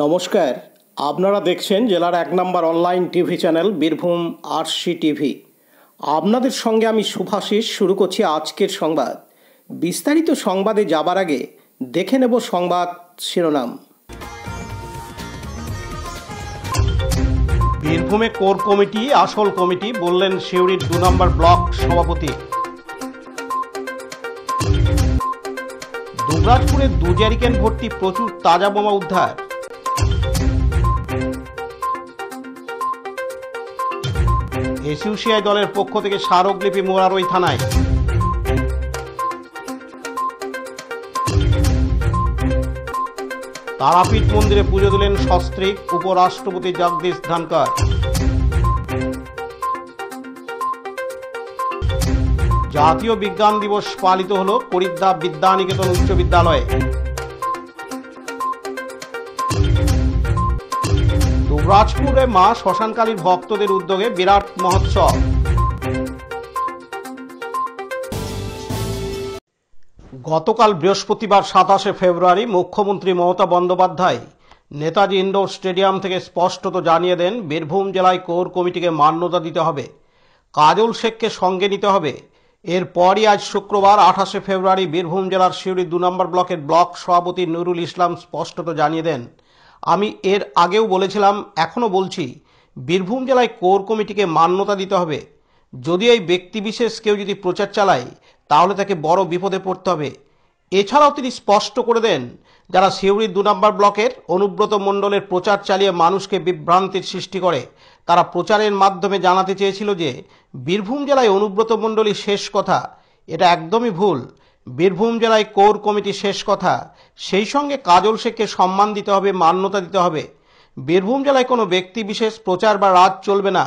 নমস্কার, আপনারা দেখছেন জেলার ১ নম্বর online TV channel Birbhum RC TV. আপনাদের সঙ্গে আমি শুভাশিস। শুরু করছি আজকের সংবাদ। বিস্তারিত সংবাদে যাবার আগে দেখে নেব সংবাদ শিরোনাম। বীরভূমে কোর কমিটি আসল কমিটি, বললেন সিউড়ির ২ নম্বর ব্লক সভাপতি। দুবরাজপুরে ২ জ্যারিকেন ভর্তি প্রচুর তাজা বোমা উদ্ধার। এসইউসিআই দলের পক্ষ থেকে স্মারকলিপি মোরারই থানায়। তারাপীঠ মন্দিরে পুজো দিলেন সস্ত্রীক উপরাষ্ট্রপতি জগদীশ ধনকর। জাতীয় বিজ্ঞান দিবস পালিত হল করিদ্দা বিদ্যানিকেতন উচ্চ বিদ্যালয়ে। দুবরাজপুরে মা শ্মশানকালীর ভক্তদের উদ্যোগে বিরাট মহোৎসব। গতকাল বৃহস্পতিবার ২৭শে ফেব্রুয়ারি মুখ্যমন্ত্রী মমতা বন্দ্যোপাধ্যায় নেতাজি ইন্ডোর স্টেডিয়াম থেকে স্পষ্টত জানিয়ে দেন, বীরভূম জেলায় কোর কমিটিকে মান্যতা দিতে হবে, কাজল শেখকে সঙ্গে নিতে হবে। এরপরই আজ শুক্রবার ২৮শে ফেব্রুয়ারি বীরভূম জেলার সিউড়ি ২ নম্বর ব্লকের ব্লক সভাপতি নুরুল ইসলাম স্পষ্টত জানিয়ে দেন, আমি এর আগেও বলেছিলাম, এখনও বলছি, বীরভূম জেলায় কোর কমিটিকে মান্যতা দিতে হবে। যদি এই ব্যক্তিবিশেষ কেউ যদি প্রচার চালায় তাহলে তাকে বড় বিপদে পড়তে হবে। এছাড়াও তিনি স্পষ্ট করে দেন, যারা সিউড়ি ২ নম্বর ব্লকের অনুব্রত মণ্ডলের প্রচার চালিয়ে মানুষকে বিভ্রান্তির সৃষ্টি করে, তারা প্রচারের মাধ্যমে জানাতে চেয়েছিল যে বীরভূম জেলায় অনুব্রত মণ্ডলই শেষ কথা। এটা একদমই ভুল। বীরভূম জেলায় কোর কমিটি শেষ কথা। সেই সঙ্গে কাজল শেখকে সম্মান দিতে হবে, মান্যতা দিতে হবে। বীরভূম জেলায় কোনো ব্যক্তি বিশেষ প্রচার বা রাজ চলবে না।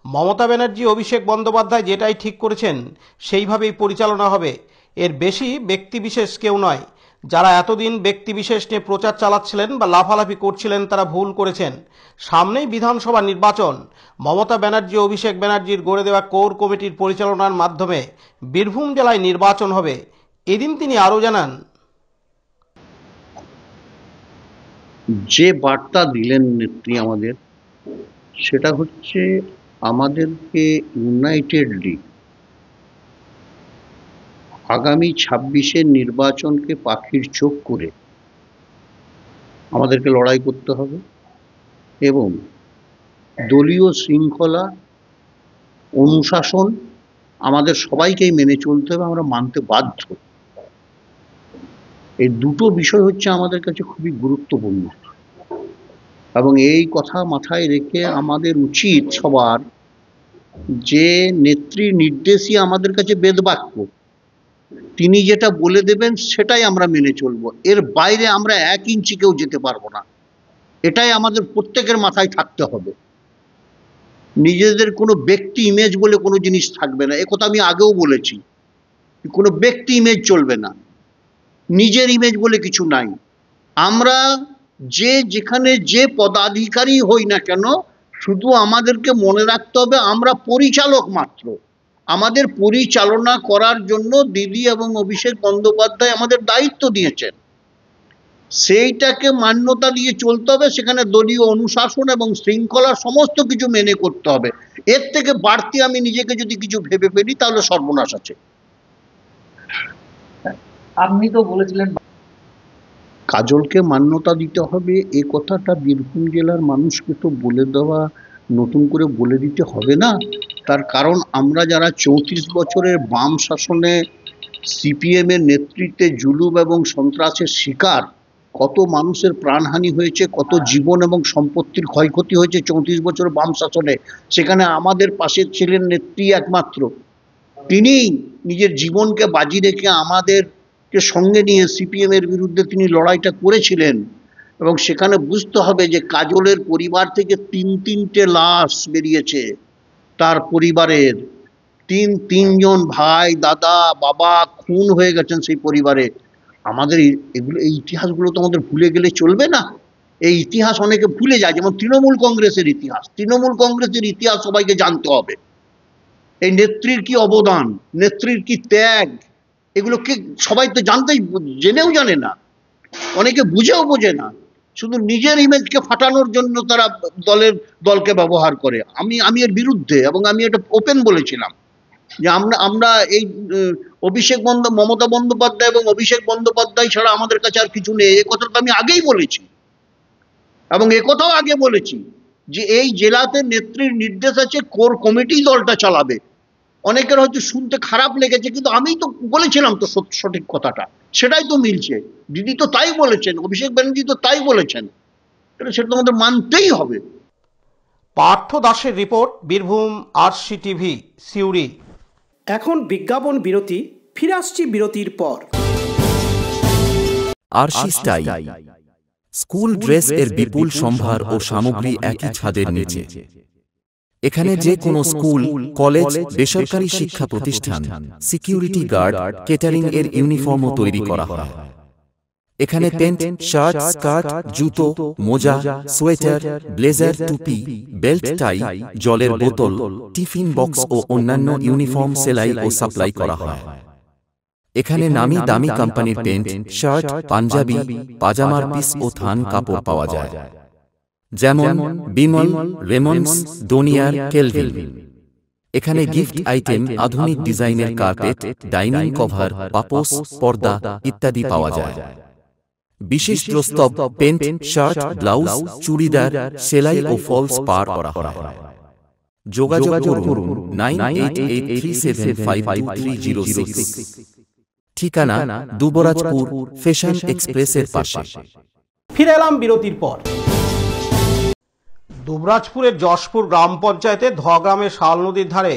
মমতা ব্যানার্জি, অভিষেক বন্দ্যোপাধ্যায় যেটাই ঠিক করেছেন সেইভাবেই পরিচালনা হবে। এর বেশি ব্যক্তি বিশেষ কেউ নয়। যারা এতদিন ব্যক্তি বিশেষ নিয়ে প্রচার চালাচ্ছিলেন বা লাফালাফি করছিলেন তারা ভুল করেছেন। সামনেই বিধানসভা নির্বাচন। মমতা ব্যানার্জি, অভিষেক ব্যানার্জির গড়ে দেওয়া কোর কমিটির পরিচালনার মাধ্যমে বীরভূম জেলায় নির্বাচন হবে। এদিন তিনি আরও জানান, যে বার্তা দিলেন নেত্রী আমাদের, সেটা হচ্ছে আমাদেরকে ইউনাইটেডলি আগামী ২৬শে নির্বাচনকে পাখির চোখ করে আমাদেরকে লড়াই করতে হবে এবং দলীয় শৃঙ্খলা, অনুশাসন আমাদের সবাইকেই মেনে চলতে হবে, আমরা মানতে বাধ্য। এই দুটো বিষয় হচ্ছে আমাদের কাছে খুবই গুরুত্বপূর্ণ এবং এই কথা মাথায় রেখে আমাদের উচিত সবার, যে নেত্রীর নির্দেশই আমাদের কাছে বেদবাক্য। তিনি যেটা বলে দেবেন সেটাই আমরা মেনে চলবো, এর বাইরে আমরা ১ ইঞ্চি কেউ যেতে পারবো না। এটাই আমাদের প্রত্যেকের মাথায় থাকতে হবে। নিজেদের কোনো ব্যক্তি ইমেজ বলে কোনো জিনিস থাকবে না। একথা আমি আগেও বলেছি, কোনো ব্যক্তি ইমেজ চলবে না, নিজের ইমেজ বলে কিছু নাই। আমরা যেখানে যে পদাধিকারী হই না কেন, শুধু আমাদেরকে মনে রাখতে হবে আমরা পরিচালক মাত্র। আমাদের পরিচালনা করার জন্য দিদি এবং অভিষেক বন্দ্যোপাধ্যায় আমাদের দায়িত্ব দিয়েছেন, সেইটাকে মান্যতা দিয়ে চলতে হবে। সেখানে দলীয় অনুশাসন এবং শৃঙ্খলা সমস্ত কিছু মেনে করতে হবে। এর থেকে বাড়তি আমি নিজেকে যদি কিছু ভেবে ফেলি তাহলে সর্বনাশ আছে। আপনি তো বলেছিলেন কাজলকে মান্যতা দিতে হবে, এ কথাটা বীরভূম জেলার মানুষকে তো বলে দেওয়া, নতুন করে বলে দিতে হবে না। তার কারণ আমরা যারা ৩৪ বছরের বাম শাসনে সিপিএম এর নেতৃত্বে জুলুম এবং সন্ত্রাসের শিকার, কত মানুষের প্রাণহানি হয়েছে, কত জীবন এবং সম্পত্তির ক্ষয়ক্ষতি হয়েছে ৩৪ বছর বাম শাসনে। সেখানে আমাদের পাশে ছিলেন নেত্রী একমাত্র। তিনি নিজের জীবনকে বাজি রেখে আমাদেরকে সঙ্গে নিয়ে সিপিএম এর বিরুদ্ধে তিনি লড়াইটা করেছিলেন। এবং সেখানে বুঝতে হবে যে কাজলের পরিবার থেকে ৩টে লাশ বেরিয়েছে। তার পরিবারের তিনজন ভাই, দাদা, বাবা খুন হয়ে গেছেন সেই পরিবারে। আমাদের এই ইতিহাসগুলো তো আমাদের ভুলে গেলে চলবে না। এই ইতিহাস অনেকে ভুলে যায়, যেমন তৃণমূল কংগ্রেসের ইতিহাস। তৃণমূল কংগ্রেসের ইতিহাস সবাইকে জানতে হবে। এই নেত্রীর কি অবদান, নেত্রীর কি ত্যাগ, এগুলো কি সবাই তো জেনেও জানে না, অনেকে বুঝেও বোঝে না। শুধু নিজের ইমেজকে ফাটানোর জন্য তারা দলকে ব্যবহার করে। আমি এর বিরুদ্ধে, এবং আমি এটা ওপেন বলেছিলাম যে আমরা এই মমতা বন্দ্যোপাধ্যায় এবং অভিষেক বন্দ্যোপাধ্যায় ছাড়া আমাদের কাছে আর কিছু নেই। এই কথাটা আমি আগেই বলেছি, এবং একথাও আগে বলেছি যে এই জেলাতে নেত্রীর নির্দেশ আছে কোর কমিটি দলটা চালাবে। অনেকের হয়তো শুনতে খারাপ লেগেছে, কিন্তু আমি তো বলেছিলাম তো সঠিক কথাটা, সেটাই তো মিলছে। দিদি তো তাই বলেছেন, অভিষেক ব্যানার্জি তো তাই বলেছেন, সেটা আমাদের মানতেই হবে। পার্থ দাসের রিপোর্ট, বীরভূম RCTV, সিউড়ি। এখন বিজ্ঞাপন বিরতি, ফিরে আসছি বিরতির পর। আরশি স্টাইল স্কুল ড্রেস এর বিপুল সম্ভার ও সামগ্রী একই ছাদের নিচে। এখানে যে কোনো স্কুল, কলেজ, বেসরকারি শিক্ষা প্রতিষ্ঠান, সিকিউরিটি গার্ড, কেটারিং এর ইউনিফর্মও তৈরি করা হয়। এখানে প্যান্ট, শার্ট, স্কার্ট, জুতো, মোজা, সোয়েটার, ব্লেজার, টুপি, বেল্ট, টাই, জলের বোতল, টিফিন বক্স ও অন্যান্য ইউনিফর্ম সেলাই ও সাপ্লাই করা হয়। এখানে নামি দামি কোম্পানির প্যান্ট, শার্ট, পাঞ্জাবি, পাজামার পিস ও থান কাপড় পাওয়া যায়, যেমন বিমল, রেমন্ডস, ডোনিয়ার, কেলভিন। এখানে গিফট আইটেম, আধুনিক ডিজাইনের কার্পেট, ডাইনিং কভার, পাপোশ, পর্দা ইত্যাদি পাওয়া যায়। বিশেষ প্রস্তাব, প্যান্ট, শার্ট, ব্লাউজ, চুড়িদার, সেলাই ও ফলস পার করা হয়। যোগাযোগ করুন 9883752306। ঠিকানা দুবরাজপুর, ফ্যাশন এক্সপ্রেসের পাশে। ফিরে এলাম বিরতির পর। দুবরাজপুরের যশপুর গ্রাম পঞ্চায়েতে ধগ্রামে শাল নদীর ধারে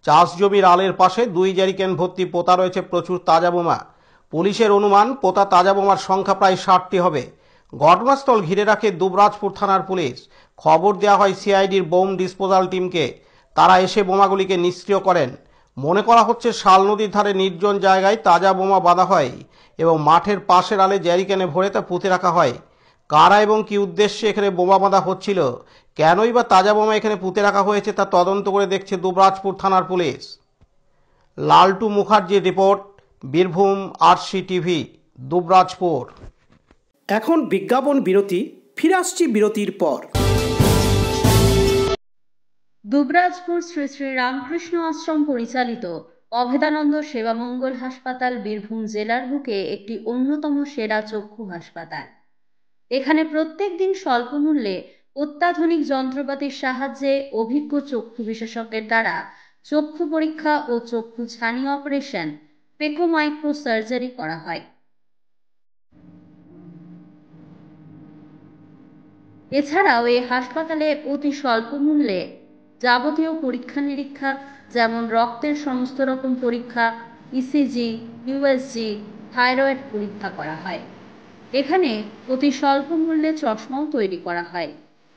চাষ জমির আলের পাশে 2 জ্যারিকেন ভর্তি পোতা রয়েছে প্রচুর তাজা বোমা। পুলিশের অনুমান পোতা তাজা বোমার সংখ্যা প্রায় 60টি হবে। ঘটনাস্থল ঘিরে রাখে দুবরাজপুর থানার পুলিশ। খবর দেওয়া হয় সিআইডির বোম ডিসপোজাল টিমকে। তারা এসে বোমাগুলিকে নিষ্ক্রিয় করেন। মনে করা হচ্ছে শাল নদীর ধারে নির্জন জায়গায় তাজা বোমা বাঁধা হয় এবং মাঠের পাশের আলে জ্যারিকেনে ভরে তা পুঁতে রাখা হয়। কারা এবং কি উদ্দেশ্যে এখানে বোমা বাঁধা হচ্ছিল, কেনই বা তাজা বোমা এখানে পুঁতে রাখা হয়েছে তা তদন্ত করে দেখছে দুবরাজপুর থানার পুলিশ। লালটু মুখার্জির রিপোর্ট, বীরভূম RCTV, দুবরাজপুর। এখন বিজ্ঞাপন বিরতি, ফিরে আসছি বিরতির পর। দুবরাজপুর শ্রী শ্রী রামকৃষ্ণ আশ্রম পরিচালিত অভেদানন্দ সেবামঙ্গল হাসপাতাল বীরভূম জেলার বুকে একটি অন্যতম সেরা চক্ষু হাসপাতাল। এখানে প্রত্যেক দিন স্বল্প মূল্যে অত্যাধুনিক যন্ত্রপাতির সাহায্যে অভিজ্ঞ চক্ষু বিশেষজ্ঞের দ্বারা চক্ষু পরীক্ষা ও চক্ষু ছানি অপারেশন, পেকো মাইক্রো সার্জারি করা হয়। এছাড়াও এই হাসপাতালে অতি স্বল্প মূল্যে যাবতীয় পরীক্ষা নিরীক্ষা, যেমন রক্তের সমস্ত রকম পরীক্ষা, ECG, USG, থাইরয়েড পরীক্ষা করা হয়। এখানে অতি স্বল্প মূল্যে চশমাও তৈরি করা হয়।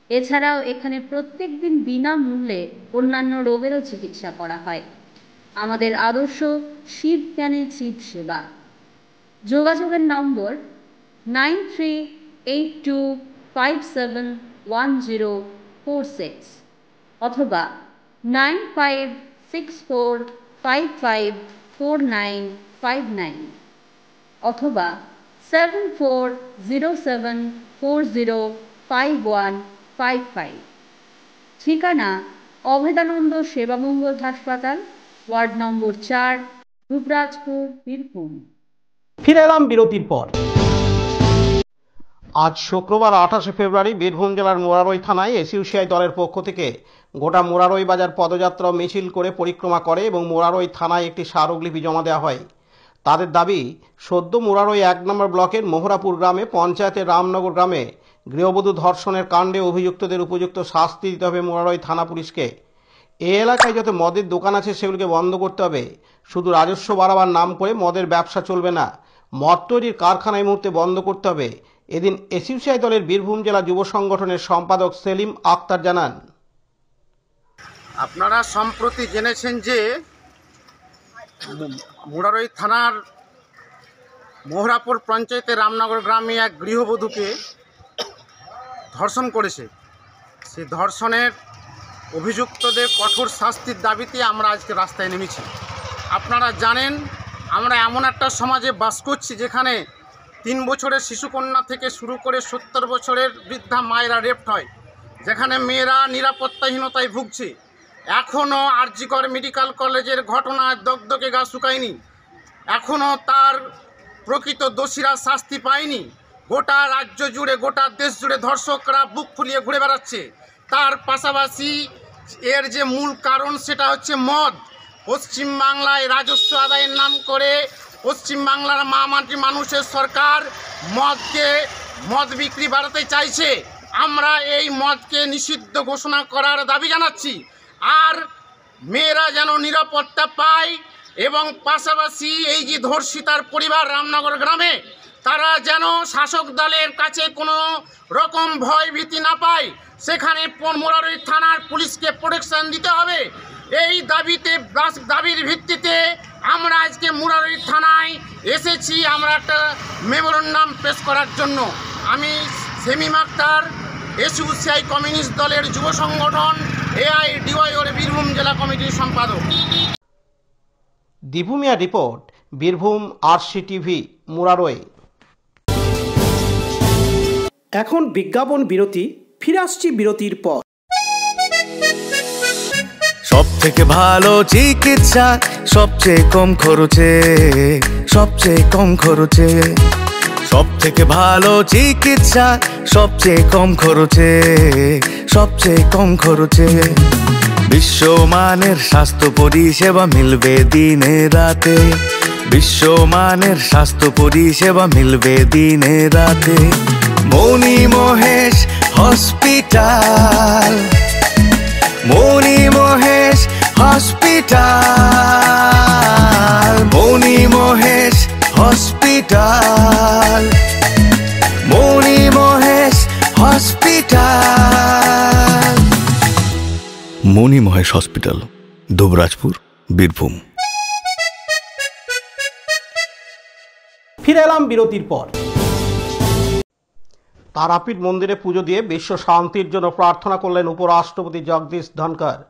এছাড়াও এখানে প্রত্যেক দিন বিনামূল্যে অন্যান্য রোগেরও চিকিৎসা করা হয়। আমাদের আদর্শ শিব জ্ঞানের চিৎ সেবা। যোগাযোগের নম্বর 9382571046 অথবা 9564554959 অথবা 7407405155। ঠিকানা অভেদানন্দ সেবামঙ্গল হাসপাতাল, ওয়ার্ড নম্বর 4, দুবরাজপুর, বীরভূম। ফিরে এলাম বিরতির পর। আজ শুক্রবার 28শে ফেব্রুয়ারি বীরভূম জেলার মোরারই থানায় এসইউসিআই দলের পক্ষ থেকে গোটা মোরারই বাজার পদযাত্রা মিছিল করে পরিক্রমা করে এবং মোরারই থানায় একটি স্মারকলিপি জমা দেওয়া হয়। তাদের দাবি, সদ্য মোরারই 1 নম্বর ব্লকের মোহরাপুর গ্রামে পঞ্চায়েতের রামনগর গ্রামে গৃহবধূ ধর্ষণের কাণ্ডে অভিযুক্তদের উপযুক্ত শাস্তি দিতে হবে মোরারই থানা পুলিশকে। এই এলাকায় যত মদের দোকান আছে সেগুলিকে বন্ধ করতে হবে। শুধু রাজস্ব বাড়াবার নাম করে মদের ব্যবসা চলবে না। মদ তৈরির কারখানা এই মুহূর্তে বন্ধ করতে হবে। এদিন এসইউসিআই দলের বীরভূম জেলা যুব সংগঠনের সম্পাদক সেলিম আক্তার জানান, আপনারা সম্প্রতি জেনেছেন যে মোরারই থানার মোহরাপুর পঞ্চায়েতের রামনগর গ্রামে এক গৃহবধূকে ধর্ষণ করেছে। সেই ধর্ষণের অভিযুক্তদের কঠোর শাস্তির দাবিতে আমরা আজকে রাস্তায় নেমেছি। আপনারা জানেন, আমরা এমন একটা সমাজে বাস করছি যেখানে 3 বছরের শিশুকন্যা থেকে শুরু করে 70 বছরের বৃদ্ধা মায়েরা রেপ্ট হয়, যেখানে মেয়েরা নিরাপত্তাহীনতায় ভুগছে। এখনও আরজিকর মেডিকেল কলেজের ঘটনায় দগদগে গা শুকায়নি, এখনও তার প্রকৃত দোষীরা শাস্তি পায়নি। গোটা রাজ্য জুড়ে, গোটা দেশ জুড়ে ধর্ষকরা বুক ফুলিয়ে ঘুরে বেড়াচ্ছে। তার পাশাপাশি এর যে মূল কারণ সেটা হচ্ছে মদ। পশ্চিমবাংলায় রাজস্ব আদায়ের নাম করে পশ্চিমবাংলার মাটি মানুষের সরকার মদ বিক্রি বাড়াতে চাইছে। আমরা এই মদকে নিষিদ্ধ ঘোষণা করার দাবি জানাচ্ছি, আর মেয়েরা যেন নিরাপত্তা পায়, এবং পাশাপাশি এই যে ধর্ষিতার পরিবার রামনগর গ্রামে, তারা যেন শাসক দলের কাছে কোনো রকম ভয় ভীতি না পায়। সেখানে মুরারই থানার পুলিশকে প্রোটেকশন দিতে হবে। এই দাবির ভিত্তিতে আমরা আজকে মুরারই থানায় এসেছি, আমরা একটা মেমোরেন্ডাম পেশ করার জন্য। আমি সেমিম আক্তার, এসইউসিআই কমিউনিস্ট দলের যুব সংগঠন এআইডিওয়াইর বীরভূম জেলা কমিটির সম্পাদক। দীপু মিয়া রিপোর্ট, বীরভূম RCTV, মুরারই। এখন বিজ্ঞাপন বিরতি, ফিরে আসছি বিরতির পর। সব থেকে ভালো চিকিৎসা সবচেয়ে কম খরচে, সবচেয়ে কম খরচে। সব থেকে ভালো চিকিৎসা সবচেয়ে কম খরচে, সবচেয়ে কম খরচে। বিশ্বমানের স্বাস্থ্য পরিষেবা মিলবে দিনে রাতে, বিশ্বমানের স্বাস্থ্য পরিষেবা মিলবে দিনে রাতে। মণি মহেশ হসপিটাল, মণি মহেশ হসপিটাল, মণি মহেশ হসপিটাল, মণি মহেশ হসপিটাল। মণি মহেশ হসপিটাল, দুবরাজপুর, বীরভূম। ফিরে এলাম বিরতির পর। তারাপীঠ মন্দিরে পুজো দিয়ে বিশ্ব শান্তির জন্য প্রার্থনা করলেন উপরাষ্ট্রপতি জগদীশ ধনখড়।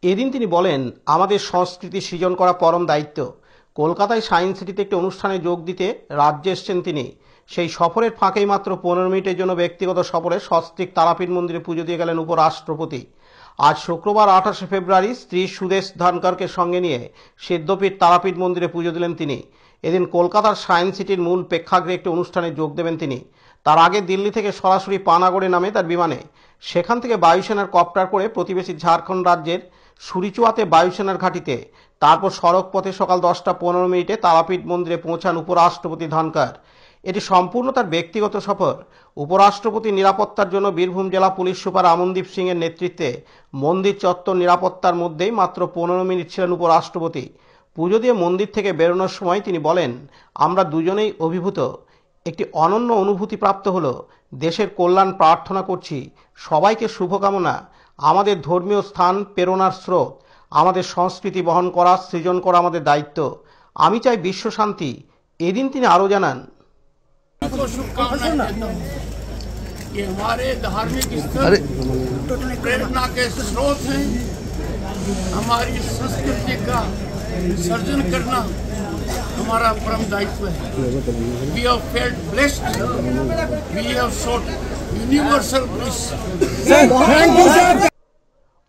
এদিন তিনি বলেন, আমাদের সংস্কৃতি সৃজন করা পরম দায়িত্ব। কলকাতায় সায়েন্স সিটিতে একটি অনুষ্ঠানে যোগ দিতে রাজ্যে এসছেন তিনি। সেই সফরের ফাঁকেই মাত্র 15 মিনিটের জন্য ব্যক্তিগত সফরে সস্ত্রীক তারাপীঠ মন্দিরে পুজো দিয়ে গেলেন উপরাষ্ট্রপতি। আজ শুক্রবার 28 ফেব্রুয়ারি স্ত্রী সুদেশ ধনখড়কে সঙ্গে নিয়ে সিদ্ধপীঠ তারাপীঠ মন্দিরে পুজো দিলেন তিনি। এদিন কলকাতার সায়েন্স সিটির মূল প্রেক্ষাগৃহে একটি অনুষ্ঠানে যোগ দেবেন তিনি। তার আগে দিল্লি থেকে সরাসরি পানাগড়ে নামে তার বিমানে, সেখান থেকে বায়ুসেনার কপ্টার করে প্রতিবেশী ঝাড়খণ্ড রাজ্যের সুরিচুয়াতে বায়ুসেনার ঘাঁটিতে, তারপর সড়ক পথে সকাল 10:15 তারাপীঠ মন্দিরে পৌঁছান উপরাষ্ট্রপতি ধনখড়। এটি সম্পূর্ণ তার ব্যক্তিগত সফর। উপরাষ্ট্রপতির নিরাপত্তার জন্য বীরভূম জেলা পুলিশ সুপার আমনদীপ সিং এর নেতৃত্বে মন্দির চত্বর নিরাপত্তার মধ্যেই মাত্র 15 মিনিট ছিলেন উপরাষ্ট্রপতি। পুজো দিয়ে মন্দির থেকে বেরোনোর সময় তিনি বলেন, আমরা দুজনেই অভিভূত, একটি অনন্য অনুভূতি প্রাপ্ত হলো। দেশের কল্যাণ প্রার্থনা করছি, সবাইকে শুভকামনা। আমাদের ধর্মীয় স্থান প্রেরণার স্রোত, আমাদের সংস্কৃতি বহন করা, সৃজন করা আমাদের দায়িত্ব। আমি চাই বিশ্ব শান্তি। এদিন তিনি আরও জানান, ये हमारे धार्मिक स्थल प्रेरणा के स्रोत हैं। हमारी संस्कृति का विसर्जन करना हमारा परम दायित्व है। We have felt blessed. We have sought universal bliss.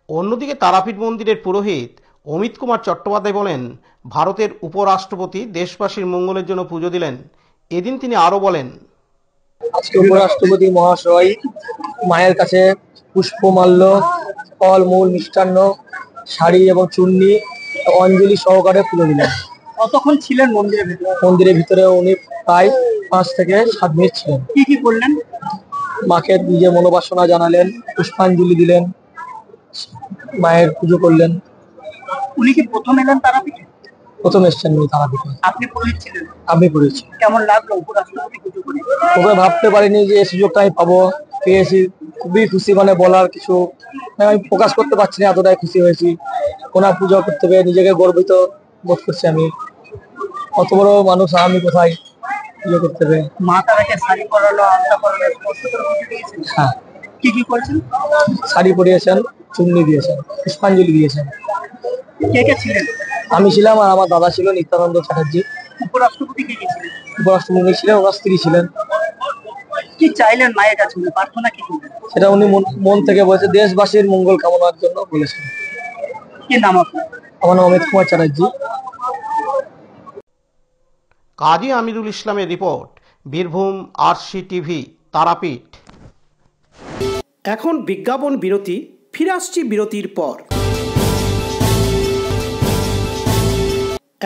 অন্যদিকে তারাপীঠ মন্দিরের পুরোহিত অমিত কুমার চট্টোপাধ্যায় বলেন, ভারতের উপরাষ্ট্রপতি দেশবাসীর মঙ্গলের জন্য পুজো দিলেন। এদিন তিনি আরো বলেন, আজকে উপরাষ্ট্রপতি মহাশয় মায়ের কাছে পুষ্পমাল্য, ফল মূল, মিষ্টান্ন, শাড়ি এবং চুন্নি, অঞ্জলি সহকারে পুজো দিলেন। কতক্ষণ ছিলেন মন্দিরের ভিতরে? উনি প্রায় 5 থেকে 7 মিনিট ছিলেন। কি কি করলেন? মাকে নিজে মনোবাসনা জানালেন, পুষ্পাঞ্জলি দিলেন, মায়ের পুজো করলেন। উনি কি প্রথম এলেন তারাপীঠে? প্রথম এসছেন উনি তারাপীঠে। আপনি পুরোহিত ছিলেন? আমি পুরোহিত। কেমন লাগলো উপরাষ্ট্রপতি পুজো করে? তবে ভাবতে পারিনি যে এই সুযোগটা আমি পাবো, পেয়েছি। খুবই খুশি, মানে বলার কিছু আমি প্রকাশ করতে পারছি না, এতটাই খুশি হয়েছি। ওনার পুজো করতে পেরে নিজেকে গর্বিত বোধ করছি। আমি অত বড় মানুষ, আমি কোথায় পুজো করতে পেরে। মা তারাকে শাড়ি পরালো, আলতা পরালো, স্পষ্ট করে পুজো দিয়েছেন? হ্যাঁ। কি কি করেছেন? শাড়ি পরিয়েছেন, চুন্নি দিয়েছেন, পুষ্পাঞ্জলি দিয়েছেন। কে কে ছিলেন? আমি ছিলাম, আর আমার দাদা ছিল নিত্যানন্দ চ্যাটার্জি। উপরাষ্ট্রপতি কে ছিলেন? উপরাষ্ট্রপতি ছিলেন, ওনার স্ত্রী ছিলেন। কি চাইলেন মায়ের কাছে, প্রার্থনা কি করলেন? সেটা উনি মন থেকে বলেছে, দেশবাসীর মঙ্গল কামনার জন্য বলেছেন। কি নাম আপনার? আমার নাম অমিত কুমার চ্যাটার্জি। কাজী আমিরুল ইসলামের report, Birbhum RC TV, Tarapith. এখন বিজ্ঞাপন বিরতি, ফিরে আসছি বিরতির পর।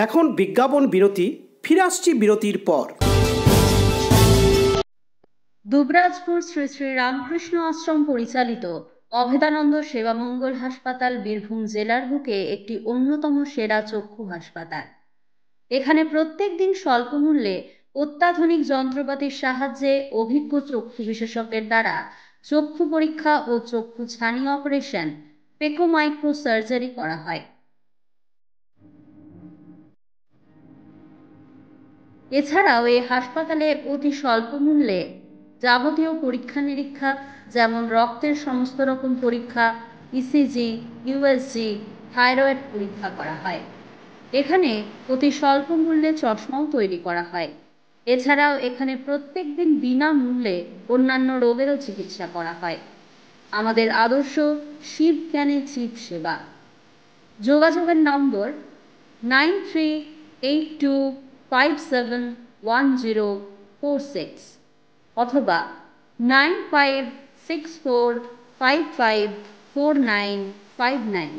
এখন বিজ্ঞাপন বিরতি, ফিরে আসছি বিরতির পর। দুবরাজপুর শ্রী শ্রী রামকৃষ্ণ আশ্রম পরিচালিত অভেদানন্দ সেবামঙ্গল হাসপাতাল বীরভূম জেলার বুকে একটি অন্যতম সেরা চক্ষু হাসপাতাল। এখানে প্রত্যেক দিন স্বল্প মূল্যে অত্যাধুনিক যন্ত্রপাতির সাহায্যে অভিজ্ঞ চক্ষু বিশেষজ্ঞের দ্বারা চক্ষু পরীক্ষা ও চক্ষু ছানি অপারেশন, পেকো মাইক্রো সার্জারি করা হয়। এছাড়াও এই হাসপাতালে অতি স্বল্প মূল্যে যাবতীয় পরীক্ষা নিরীক্ষা যেমন রক্তের সমস্ত রকম পরীক্ষা, ইসিজি, ইউএসজি, থাইরয়েড পরীক্ষা করা হয়। এখানে অতি স্বল্প মূল্যে চশমাও তৈরি করা হয়। এছাড়াও এখানে প্রত্যেক দিন বিনামূল্যে অন্যান্য রোগেরও চিকিৎসা করা হয়। আমাদের আদর্শ শিব জ্ঞানে চিপ সেবা। যোগাযোগের নম্বর 9382571046 অথবা 9564554959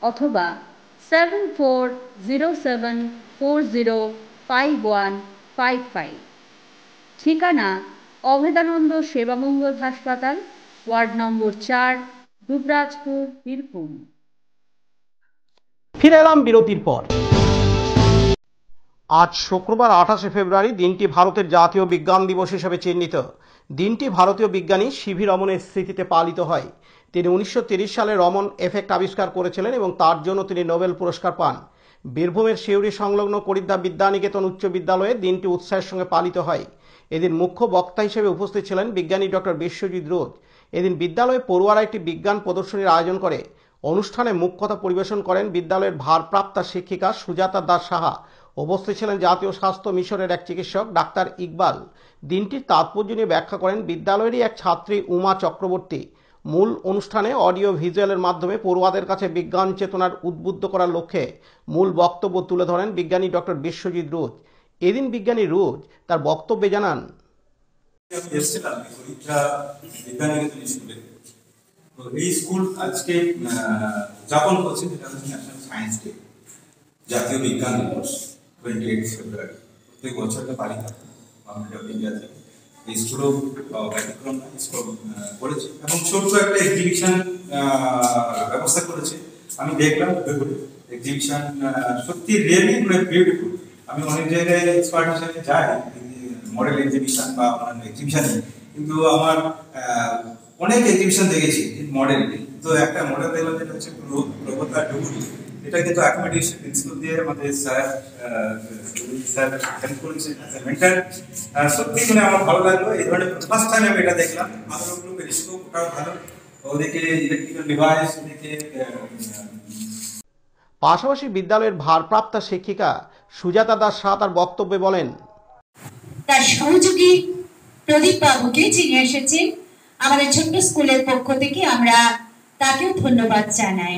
অথবা 7407405155। ঠিকানা অভেদানন্দ সেবামঙ্গল হাসপাতাল, ওয়ার্ড নম্বর 4, দুবরাজপুর, বীরভূম। ফিরে এলাম বিরতির পর। আজ শুক্রবার 28শে ফেব্রুয়ারি দিনটি ভারতের জাতীয় বিজ্ঞান দিবস হিসেবে চিহ্নিত। দিনটি ভারতীয় বিজ্ঞানী সিভি রমনের স্মৃতিতে পালিত হয়। তিনি 1930 সালে রমন এফেক্ট আবিষ্কার করেছিলেন এবং তার জন্য তিনি নোবেল পুরস্কার পান। বীরভূমের সিউড়ি সংলগ্ন করিদ্দা বিদ্যানিকেতন উচ্চ বিদ্যালয়ে দিনটি উৎসাহের সঙ্গে পালিত হয়। এদিন মুখ্য বক্তা হিসেবে উপস্থিত ছিলেন বিজ্ঞানী ডক্টর বিশ্বজিৎ রোজ। এদিন বিদ্যালয়ে পড়ুয়ারা একটি বিজ্ঞান প্রদর্শনীর আয়োজন করে। অনুষ্ঠানে মুখ্য কথা পরিবেশন করেন বিদ্যালয়ের ভারপ্রাপ্তা শিক্ষিকা সুজাতা দাস সাহা। উপস্থিত ছিলেন জাতীয় স্বাস্থ্য মিশনের এক চিকিৎসক ডাক্তার ইকবাল। দিনটির তাৎপর্য নিয়ে ব্যাখ্যা করেন বিদ্যালয়েরই এক ছাত্রী উমা চক্রবর্তী। মূল অনুষ্ঠানে অডিও ভিজুয়ালের মাধ্যমে পড়ুয়াদের কাছে বিজ্ঞান চেতনার উদ্বুদ্ধ করার লক্ষ্যে মূল বক্তব্য তুলে ধরেন বিজ্ঞানী ডক্টর বিশ্বজিৎ রোজ। এদিন বিজ্ঞানী রোজ তার বক্তব্যে জানান, এই স্কুল আজকে উদযাপন করছে যেটা হচ্ছে ন্যাশনাল সায়েন্স ডে, জাতীয় বিজ্ঞান দিবস 28 ফেব্রুয়ারি। প্রত্যেক বছরটা পালিত হয় গভর্নমেন্ট অফ ইন্ডিয়া থেকে। এই স্কুলও ব্যতিক্রম না, স্কুল করেছে এবং ছোট্ট একটা এক্সিবিশন ব্যবস্থা করেছে। আমি দেখলাম এক্সিবিশন সত্যি রিয়েলি বিউটিফুল। আমি অনেক জায়গায় এক্সপার্ট হিসেবে যাই মডেল এক্সিবিশন বা অন্যান্য এক্সিবিশনে, কিন্তু আমার অনেক এক্সিবিশন দেখেছি মডেল, তো একটা মডেল দেখলাম যেটা হচ্ছে প্রগতা ডুবুরি। এটা কিন্তু অ্যাকোমোডেশন প্রিন্সিপাল দিয়ে আমাদের স্যার হেল্প করেছেন মেন্টর। সত্যি মানে আমার ভালো লাগলো। এই ধরনের ফার্স্ট টাইম আমি এটা দেখলাম। আরো পেরিস্কোপ ওটাও ভালো, ওদিকে ইলেকট্রিক্যাল ডিভাইস, ওদিকে পাশাপাশি বিদ্যালয়ের ভারপ্রাপ্তা শিক্ষিকা সুজাতা দাস সাহা তার বক্তব্যে বলেন, তার সহযোগী প্রদীপ বাবুকে যিনি এসেছেন আমাদের ছোট্ট স্কুলের পক্ষ থেকে আমরা তাকেও ধন্যবাদ জানাই।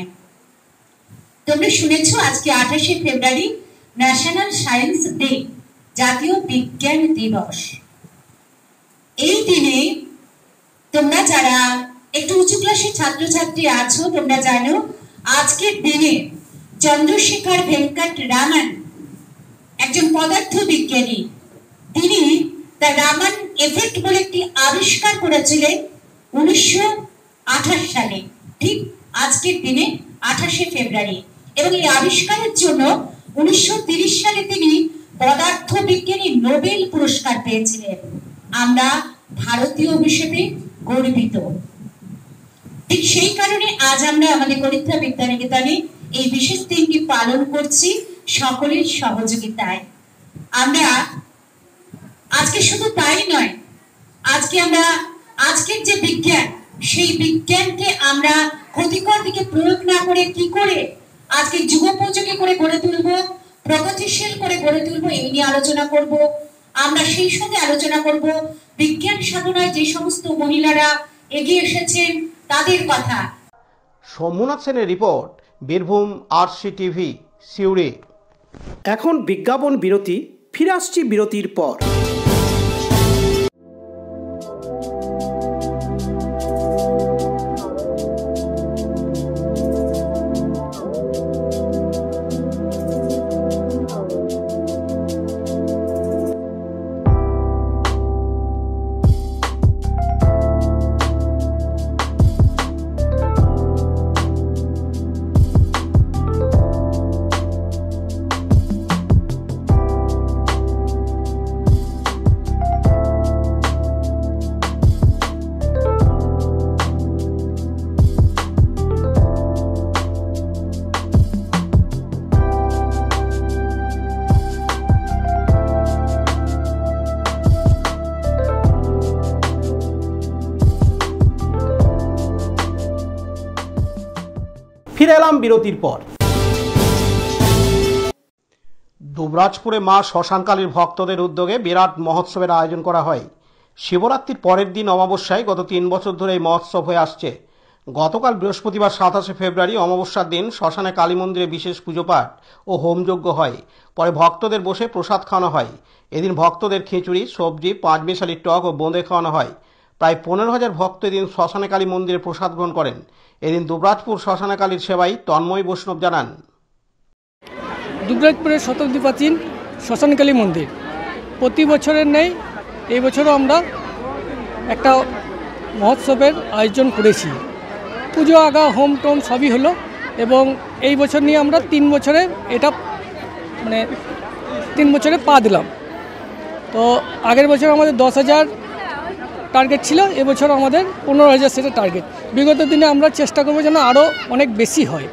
তোমরা শুনেছ আজকে 28শে ফেব্রুয়ারি ন্যাশনাল সায়েন্স ডে, জাতীয় বিজ্ঞান দিবস। এই দিনে তোমরা যারা একটু উঁচু ক্লাসের ছাত্রছাত্রী আছো তোমরা জানো আজকের দিনে চন্দ্রশেখর ভেঙ্কট রামন একজন পদার্থ বিজ্ঞানী, তিনি দ্য রামন এফেক্ট বলে একটি আবিষ্কার করেছিলেন 1928 সালে, ঠিক আজকের দিনে 28শে ফেব্রুয়ারি। এবং এই আবিষ্কারের জন্য 1930 সালে তিনি পদার্থ বিজ্ঞানী নোবেল পুরস্কার পেয়েছিলেন। আমরা ভারতীয় হিসেবে গর্বিত। ঠিক সেই কারণে আজ আমরা আমাদের করিদ্দা বিদ্যানিকেতনে এই বিশেষ দিনটি পালন করছি সকলের সহযোগিতায়। আমরা আজকে শুধু তাই নয়, আজকে আমরা আজকের যে বিজ্ঞান, সেই বিজ্ঞানকে আমরা ক্ষতিকর দিকে প্রয়োগ না করে কি করে আজকে যুগোপযোগী করে গড়ে তুলব, প্রগতিশীল করে গড়ে তুলবো, এই নিয়ে আলোচনা করব। আমরা সেই সঙ্গে আলোচনা করব বিজ্ঞান সাধনায় যে সমস্ত মহিলারা এগিয়ে এসেছেন তাদের কথা। সোমনাথ সেনের report, Birbhum RC TV, Suri. এখন বিজ্ঞাপন বিরতি, ফিরে আসছি বিরতির পর। ফিরে এলাম বিরতির পর। দুবরাজপুরে মা শ্মশানকালীর ভক্তদের উদ্যোগে বিরাট মহোৎসবের আয়োজন করা হয়। শিবরাত্রির পরের দিন অমাবস্যায় গত 3 বছর ধরে এই মহোৎসব হয়ে আসছে। গতকাল বৃহস্পতিবার 27শে ফেব্রুয়ারি অমাবস্যার দিন শ্মশানে কালী মন্দিরে বিশেষ পুজো পাঠ ও হোমযজ্ঞ হয়। পরে ভক্তদের বসে প্রসাদ খাওয়ানো হয়। এদিন ভক্তদের খিচুড়ি, সবজি, 5 মেশালির টক ও বোঁদে খাওয়ানো হয়। প্রায় 15,000 ভক্ত এদিন শ্মশানে কালী মন্দিরে প্রসাদ গ্রহণ করেন। এদিন দুবরাজপুর শ্মশানে কালীর সেবাই তন্ময় বৈষ্ণব জানান, দুবরাজপুরের শতাব্দী প্রাচীন শ্মশানকালী মন্দির প্রতি বছরের নেই এই বছরও আমরা একটা মহোৎসবের আয়োজন করেছি। পুজো আগা হোম টোম সবই হলো এবং এই বছর নিয়ে আমরা 3 বছরে এটা 3 বছরে পা দিলাম। তো আগের বছর আমাদের 10,000 টার্গেট ছিল, এবছর আমাদের 15,000 সেটা টার্গেট। বিগত দিনে আমরা চেষ্টা করবো যেন আরও অনেক বেশি হয়।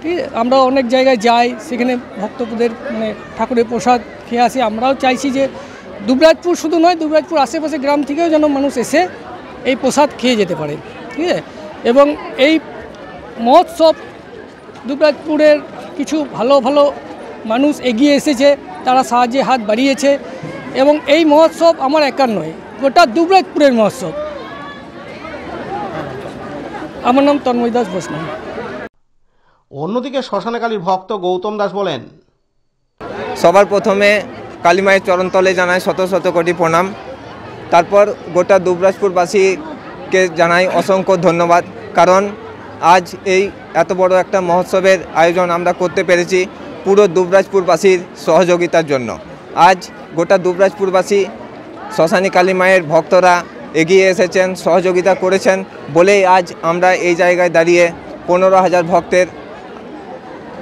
ঠিক আছে, আমরা অনেক জায়গায় যাই, সেখানে ভক্তদের ঠাকুরের প্রসাদ খেয়ে আসি। আমরাও চাইছি যে দুবরাজপুর শুধু নয়, দুবরাজপুর আশেপাশে গ্রাম থেকেও যেন মানুষ এসে এই প্রসাদ খেয়ে যেতে পারে। ঠিক আছে, এবং এই মহোৎসব দুবরাজপুরের কিছু ভালো ভালো মানুষ এগিয়ে এসেছে, তারা সাহায্যে হাত বাড়িয়েছে এবং এই মহোৎসব আমার একার নয়, গোটা দুবরাজপুরের মহোৎসব। আমার নাম তন্ময় দাস বৈষ্ণব। অন্যদিকে শ্মশানে কালীর ভক্ত গৌতম দাস বলেন, সবার প্রথমে কালী মায়ের চরণতলে জানাই শত শত কোটি প্রণাম। তারপর গোটা দুবরাজপুরবাসীকে জানাই অসংখ্য ধন্যবাদ, কারণ আজ এই এত বড় একটা মহোৎসবের আয়োজন আমরা করতে পেরেছি পুরো দুবরাজপুরবাসীর সহযোগিতার জন্য। আজ গোটা দুবরাজপুরবাসী শ্মশানী কালী মায়ের ভক্তরা এগিয়ে এসেছেন, সহযোগিতা করেছেন বলেই আজ আমরা এই জায়গায় দাঁড়িয়ে 15,000 ভক্তের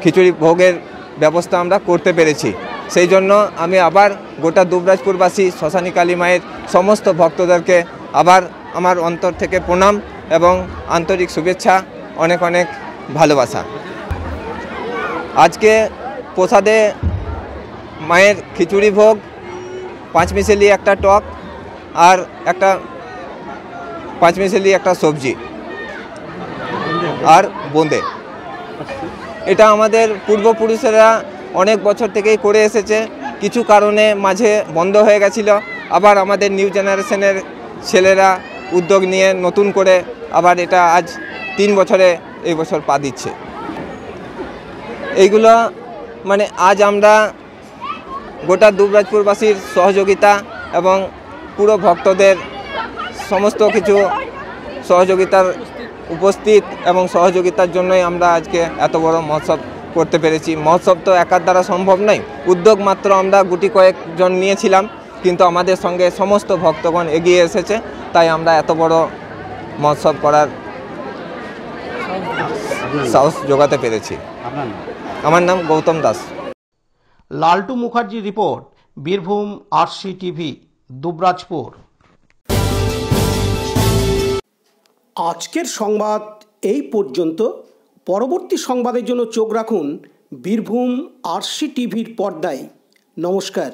খিচুড়ি ভোগের ব্যবস্থা আমরা করতে পেরেছি। সেই জন্য আমি আবার গোটা দুবরাজপুরবাসী শ্মশানী কালী মায়ের সমস্ত ভক্তদেরকে আবার আমার অন্তর থেকে প্রণাম এবং আন্তরিক শুভেচ্ছা, অনেক অনেক ভালোবাসা। আজকে প্রসাদে মায়ের খিচুড়ি ভোগ, 5 মিশালি একটা টক আর একটা 5 মিশালি একটা সবজি আর বোঁদে। এটা আমাদের পূর্বপুরুষেরা অনেক বছর থেকেই করে এসেছে, কিছু কারণে মাঝে বন্ধ হয়ে গেছিল, আবার আমাদের নিউ জেনারেশনের ছেলেরা উদ্যোগ নিয়ে নতুন করে আবার এটা আজ 3 বছরে এই বছর পা দিচ্ছে। এইগুলো আজ আমরা গোটা দুবরাজপুরবাসীর সহযোগিতা এবং পুরো ভক্তদের সমস্ত কিছু সহযোগিতার উপস্থিত এবং সহযোগিতার জন্যই আমরা আজকে এত বড় মহোৎসব করতে পেরেছি। মহোৎসব তো একার দ্বারা সম্ভব নয়, উদ্যোগ মাত্র আমরা গুটি কয়েকজন নিয়েছিলাম, কিন্তু আমাদের সঙ্গে সমস্ত ভক্তগণ এগিয়ে এসেছে, তাই আমরা এত বড় মহোৎসব করার সাহস জোগাতে পেরেছি। আমার নাম Goutam Das. Laltu Mukherjee report, Birbhum RC TV, Dubrajpur. আজকের সংবাদ এই পর্যন্ত। পরবর্তী সংবাদের জন্য চোখ রাখুন বীরভূম আরসি টিভির পর্দায়। নমস্কার।